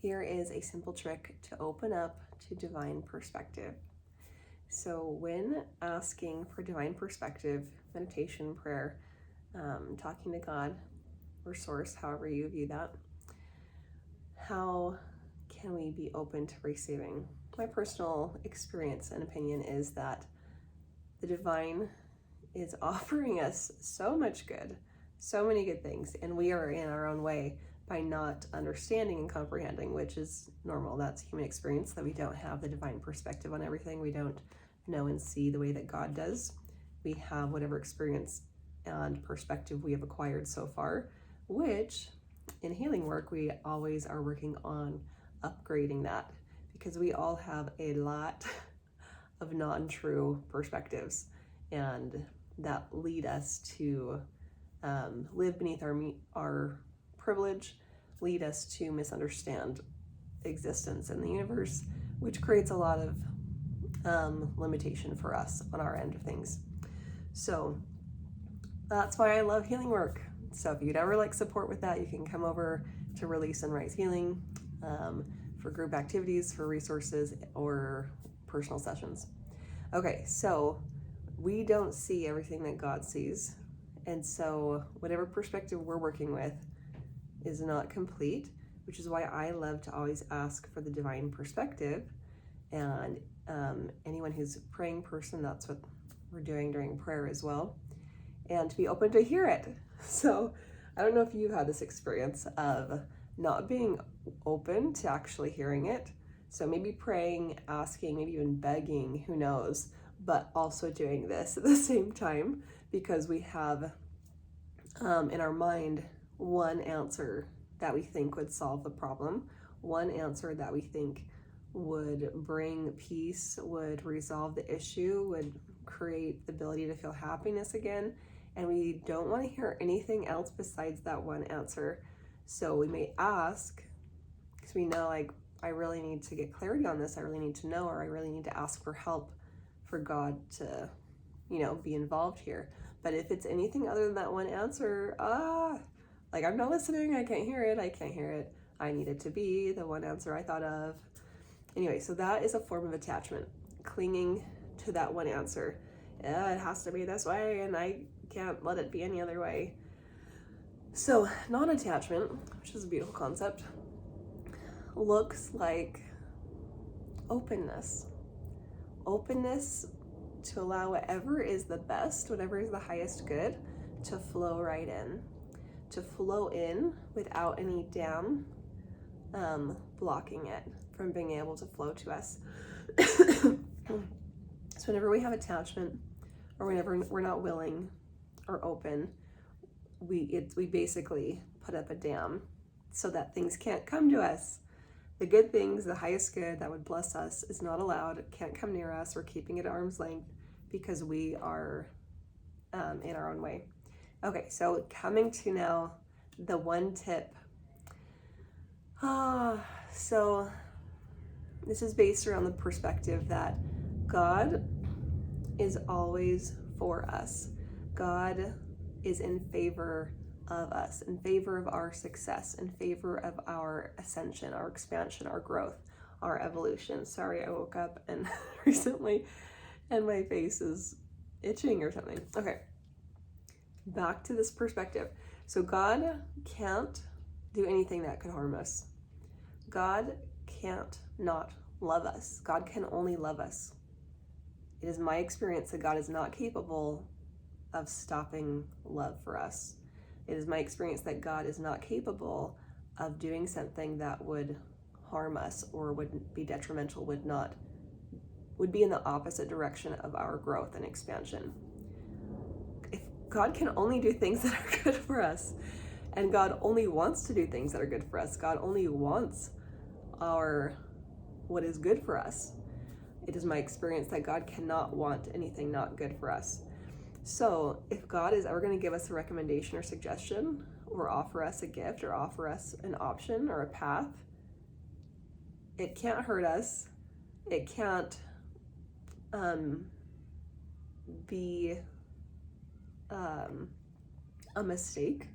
Here is a simple trick to open up to divine perspective. So when asking for divine perspective, meditation, prayer, talking to God or source, however you view that, how can we be open to receiving? My personal experience and opinion is that the divine is offering us so much good, so many good things, and we are in our own way by not understanding and comprehending, which is normal. That's human experience, that we don't have the divine perspective on everything. We don't know and see the way that God does. We have whatever experience and perspective we have acquired so far, which in healing work, we always are working on upgrading that, because we all have a lot of non-true perspectives and that lead us to live beneath our privilege, lead us to misunderstand existence in the universe, which creates a lot of limitation for us on our end of things. So that's why I love healing work. So if you'd ever like support with that, you can come over to Release and Rise Healing for group activities, for resources, or personal sessions. Okay, so we don't see everything that God sees. And so whatever perspective we're working with is not complete, which is why I love to always ask for the divine perspective. And anyone who's a praying person, that's what we're doing during prayer as well. And to be open to hear it. So I don't know if you've had this experience of not being open to actually hearing it. So maybe praying, asking, maybe even begging, who knows, but also doing this at the same time, because we have in our mind one answer that we think would solve the problem, one answer that we think would bring peace, would resolve the issue, would create the ability to feel happiness again. And we don't want to hear anything else besides that one answer. So we may ask, because we know, like, I really need to get clarity on this, I really need to know, or I really need to ask for help for God to, be involved here. But if it's anything other than that one answer, like, I'm not listening, I can't hear it, I need it to be the one answer I thought of. Anyway, so that is a form of attachment, clinging to that one answer. It has to be this way, and I can't let it be any other way. So non-attachment, which is a beautiful concept, looks like openness to allow whatever is the best, whatever is the highest good, to flow right in, without any dam blocking it from being able to flow to us. So whenever we have attachment, or whenever we're not willing or open, we basically put up a dam so that things can't come to us. The good things, the highest good that would bless us, is not allowed, can't come near us. We're keeping it at arm's length because we are in our own way. Okay, so coming to now the one tip. So this is based around the perspective that God is always for us. God is in favor of us, in favor of our success, in favor of our ascension, our expansion, our growth, our evolution. Sorry, I woke up and recently and my face is itching or something. Okay, back to this perspective. So God can't do anything that could harm us. God can't not love us. God can only love us. It is my experience that God is not capable of stopping love for us. It is my experience that God is not capable of doing something that would harm us or would be detrimental, would be in the opposite direction of our growth and expansion. If God can only do things that are good for us, and God only wants to do things that are good for us, God only wants what is good for us, it is my experience that God cannot want anything not good for us. So if God is ever going to give us a recommendation or suggestion, or offer us a gift, or offer us an option or a path, it can't hurt us. It can't be a mistake.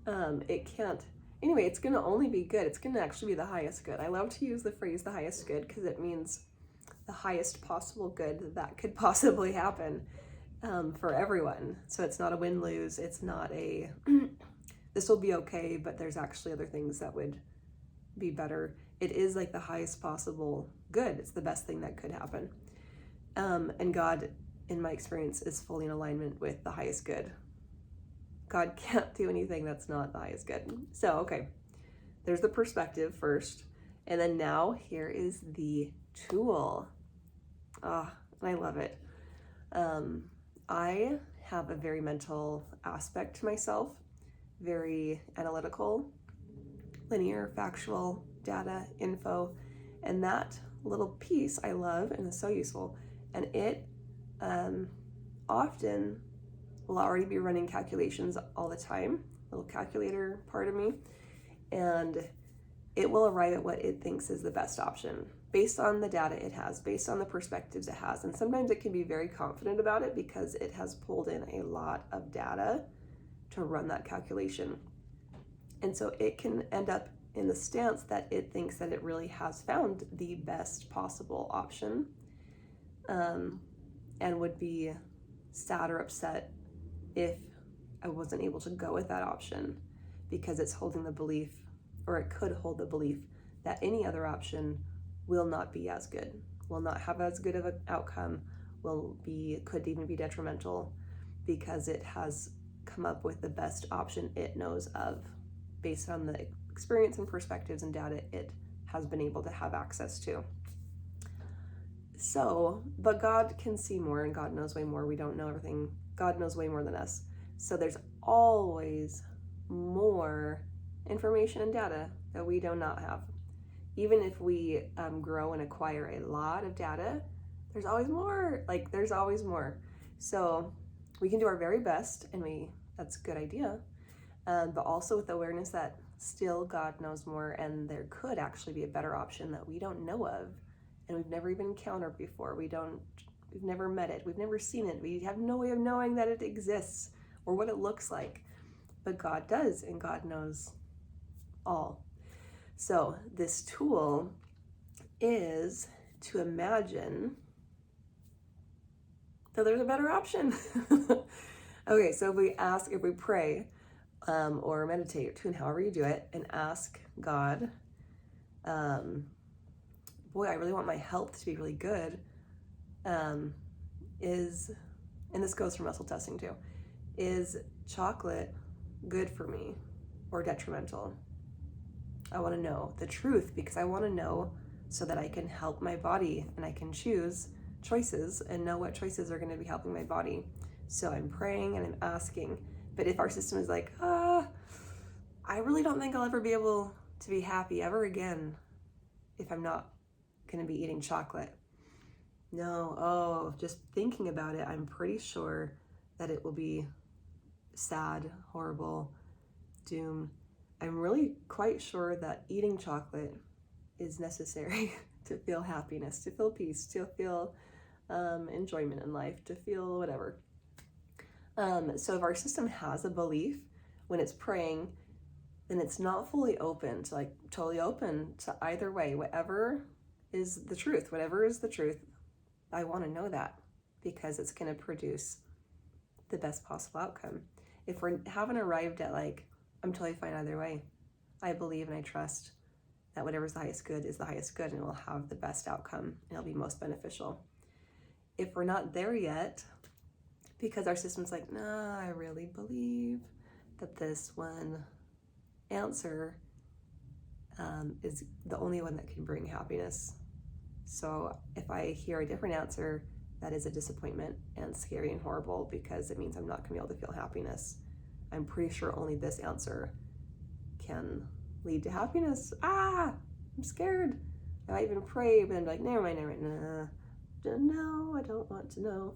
It can't Anyway, it's going to only be good. It's going to actually be the highest good. I love to use the phrase the highest good because it means the highest possible good that could possibly happen for everyone. So it's not a win-lose. It's not a, this will be okay, but there's actually other things that would be better. It is like the highest possible good. It's the best thing that could happen. And God, in my experience, is fully in alignment with the highest good. God can't do anything that's not the highest good. So, okay, there's the perspective first. And then now here is the tool. And I love it. I have a very mental aspect to myself, very analytical, linear, factual, data, info, and that little piece I love and is so useful. And it often will already be running calculations all the time, little calculator part of me, and it will arrive at what it thinks is the best option based on the data it has, based on the perspectives it has. And sometimes it can be very confident about it because it has pulled in a lot of data to run that calculation. And so it can end up in the stance that it thinks that it really has found the best possible option, and would be sad or upset if I wasn't able to go with that option, because it's holding the belief, or it could hold the belief, that any other option will not be as good, will not have as good of an outcome, could even be detrimental, because it has come up with the best option it knows of based on the experience and perspectives and data it has been able to have access to. So, but God can see more, and God knows way more. We don't know everything. God knows way more than us. So there's always more information and data that we do not have. Even if we grow and acquire a lot of data, there's always more. There's always more. So we can do our very best, and that's a good idea. But also with the awareness that still God knows more, and there could actually be a better option that we don't know of, and we've never even encountered before. We've never met it. We've never seen it. We have no way of knowing that it exists or what it looks like. But God does, and God knows all. So this tool is to imagine that there's a better option. Okay, so if we pray or meditate, tune however you do it, and ask God, boy, I really want my health to be really good, and this goes for muscle testing too, is chocolate good for me or detrimental? I want to know the truth, because I want to know so that I can help my body, and I can choose choices and know what choices are going to be helping my body. So I'm praying and I'm asking. But if our system is like, I really don't think I'll ever be able to be happy ever again if I'm not going to be eating chocolate. No, just thinking about it, I'm pretty sure that it will be sad, horrible, doom. I'm really quite sure that eating chocolate is necessary to feel happiness, to feel peace, to feel enjoyment in life, to feel whatever. So if our system has a belief when it's praying, then it's not fully open to totally open to either way. Whatever is the truth, I want to know that, because it's going to produce the best possible outcome. If we haven't arrived at I'm totally fine either way, I believe and I trust that whatever's the highest good is the highest good, and it will have the best outcome, and it'll be most beneficial. If we're not there yet, because our system's nah, I really believe that this one answer is the only one that can bring happiness. So if I hear a different answer, that is a disappointment and scary and horrible, because it means I'm not going to be able to feel happiness. I'm pretty sure only this answer can lead to happiness. I'm scared. I might even pray, but I'm never mind. No, I don't want to know.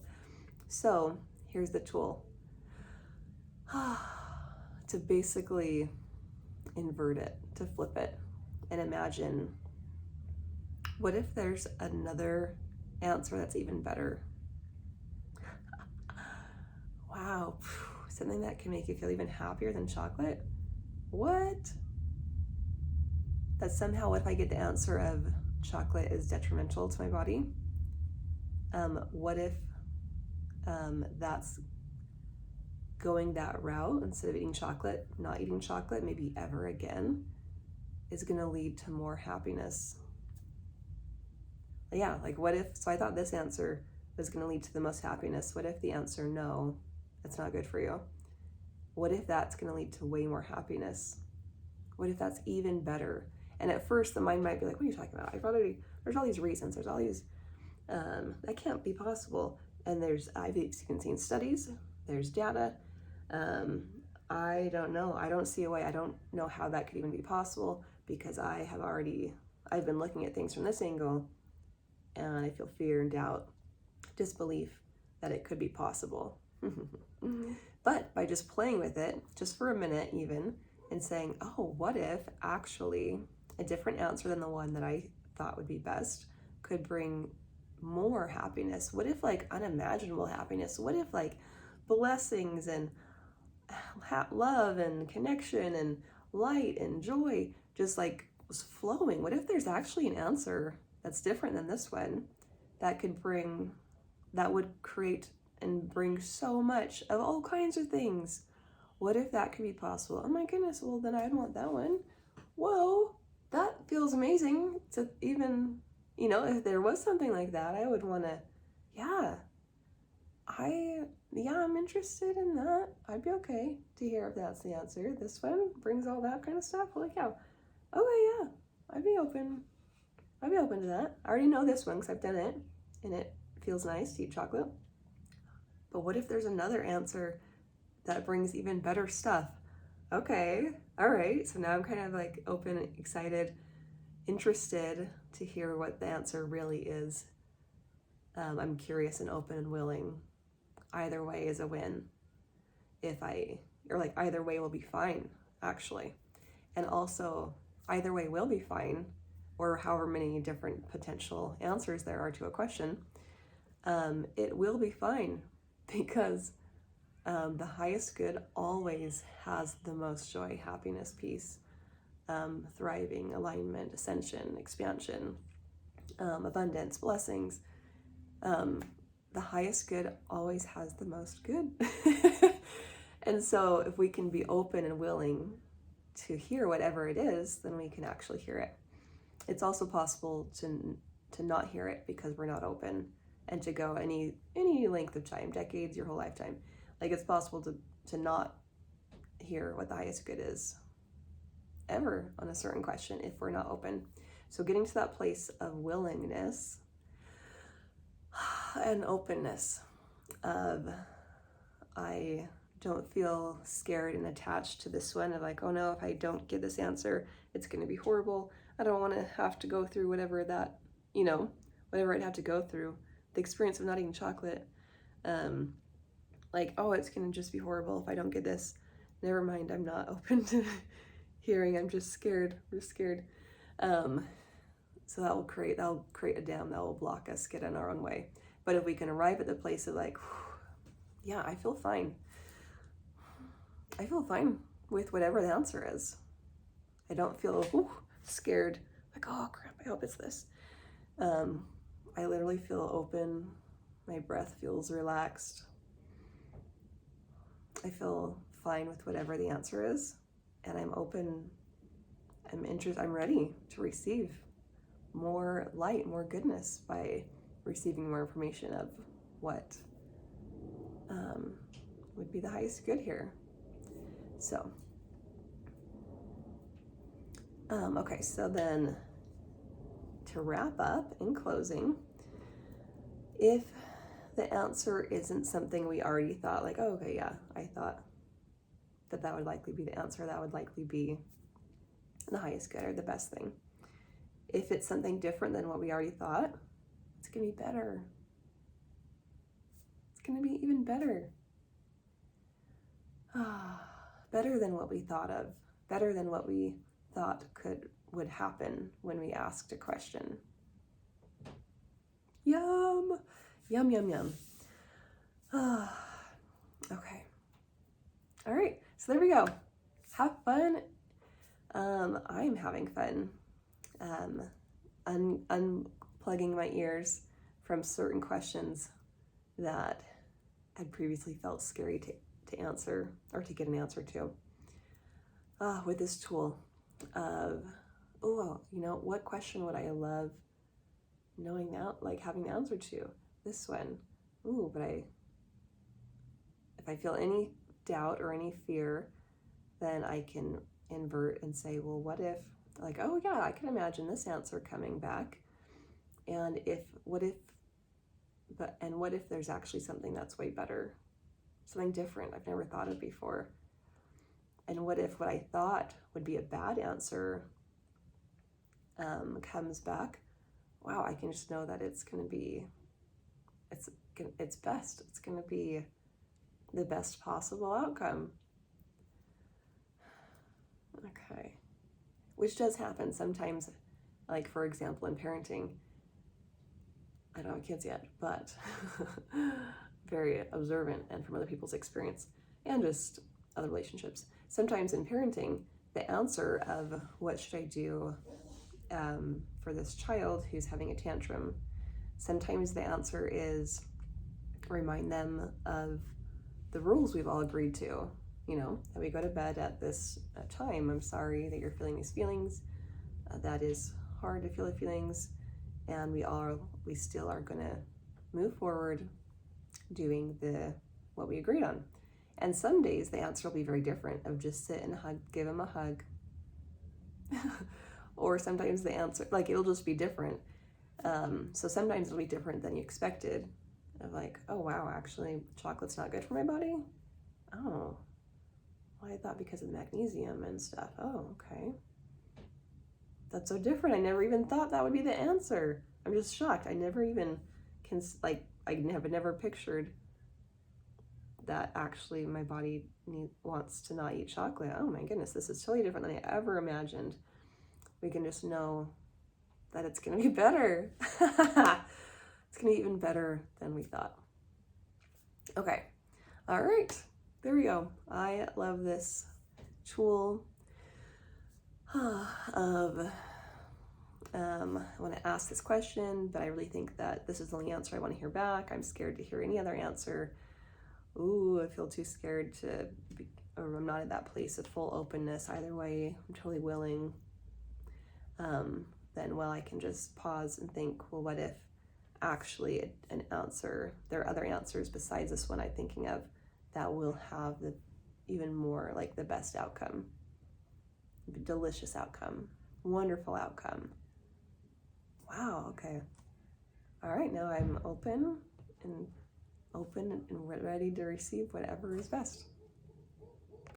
So here's the tool. To basically invert it, to flip it, and imagine, what if there's another answer that's even better? Wow, something that can make you feel even happier than chocolate? What? that somehow if I get the answer of chocolate is detrimental to my body, what if that's going that route instead of eating chocolate, not eating chocolate, maybe ever again, is going to lead to more happiness. Yeah, like what if, so I thought this answer was going to lead to the most happiness. What if the answer, no, it's not good for you? What if that's going to lead to way more happiness? What if that's even better? And at first the mind might be like, what are you talking about? There's all these reasons, there's all these, that can't be possible. And I've even seen studies, there's data. I don't know. I don't see a way. I don't know how that could even be possible because I've been looking at things from this angle, and I feel fear and doubt, disbelief that it could be possible. But by just playing with it, just for a minute even, and saying, oh, what if actually a different answer than the one that I thought would be best could bring more happiness? What if like unimaginable happiness? What if like blessings and love and connection and light and joy just like was flowing? What if there's actually an answer that's different than this one that would create and bring so much of all kinds of things? What if that could be possible? Oh my goodness, well then I'd want that one. Whoa, that feels amazing to even, if there was something like that, I would want to, I'm interested in that. I'd be okay to hear if that's the answer. This one brings all that kind of stuff. Holy cow. Okay, yeah, I'd be open to that. I already know this one because I've done it, and it feels nice to eat chocolate. But what if there's another answer that brings even better stuff? Okay, all right. So now I'm kind of like open, excited, interested to hear what the answer really is. I'm curious and open and willing. Either way is a win. Either way will be fine, actually. And also, either way will be fine, or however many different potential answers there are to a question, it will be fine because the highest good always has the most joy, happiness, peace, thriving, alignment, ascension, expansion, abundance, blessings. The highest good always has the most good. And so if we can be open and willing to hear whatever it is, then we can actually hear it. It's also possible to not hear it because we're not open, and to go any length of time, decades, your whole lifetime. Like it's possible to not hear what the highest good is ever on a certain question if we're not open. So getting to that place of willingness and openness of, I don't feel scared and attached to this one of like, oh no, if I don't get this answer, it's going to be horrible. I don't want to have to go through whatever I'd have to go through. The experience of not eating chocolate, like, oh, it's going to just be horrible if I don't get this. Never mind, I'm not open to hearing. I'm just scared. So that'll create a dam that will block us get in our own way. But if we can arrive at the place of like, yeah, I feel fine. I feel fine with whatever the answer is. I don't feel scared, like, oh crap, I hope it's this. I literally feel open. My breath feels relaxed. I feel fine with whatever the answer is, and I'm open. I'm ready to receive more light, more goodness by receiving more information of what would be the highest good here. So, okay, so then to wrap up in closing, if the answer isn't something we already thought, like, oh, okay, yeah, I thought that would likely be the answer, that would likely be the highest good or the best thing. If it's something different than what we already thought, it's going to be better. It's going to be even better. Better than what we thought of. Better than what we thought would happen when we asked a question. Yum! Yum, yum, yum. Okay. All right. So there we go. Have fun. I'm having fun. unplugging my ears from certain questions that had previously felt scary to answer or to get an answer to. With this tool of, what question would I love knowing now, like having the answer to? This one. But if I feel any doubt or any fear, then I can invert and say, well, what if, like, oh yeah, I can imagine this answer coming back. And what if there's actually something that's way better, something different I've never thought of before? And what if what I thought would be a bad answer comes back? Wow, I can just know that it's going to be, it's best. It's going to be the best possible outcome. Okay. Which does happen sometimes, like for example, in parenting. I don't have kids yet, but very observant and from other people's experience and just other relationships. Sometimes in parenting, the answer of what should I do for this child who's having a tantrum, sometimes the answer is remind them of the rules we've all agreed to, that we go to bed at this time. I'm sorry that you're feeling these feelings. That is hard to feel the feelings, and we still are going to move forward doing what we agreed on. And some days the answer will be very different, of just sit and give him a hug. Or sometimes the answer, like, it'll just be different. So sometimes it'll be different than you expected, of like, oh wow, actually chocolate's not good for my body? Oh, well, I thought because of the magnesium and stuff. Oh, okay. That's so different. I never even thought that would be the answer. I'm just shocked. I never even I have never pictured that actually my body wants to not eat chocolate. Oh my goodness, this is totally different than I ever imagined. We can just know that it's going to be better. It's going to be even better than we thought. Okay. All right. There we go. I love this tool of I want to ask this question, but I really think that this is the only answer I want to hear back. I'm scared to hear any other answer. I feel too scared or I'm not at that place of full openness. Either way, I'm totally willing. Then, I can just pause and think, well, what if actually an answer, there are other answers besides this one I'm thinking of that will have the even more, like, the best outcome, delicious outcome, wonderful outcome. Wow, okay. All right, now I'm open and ready to receive whatever is best.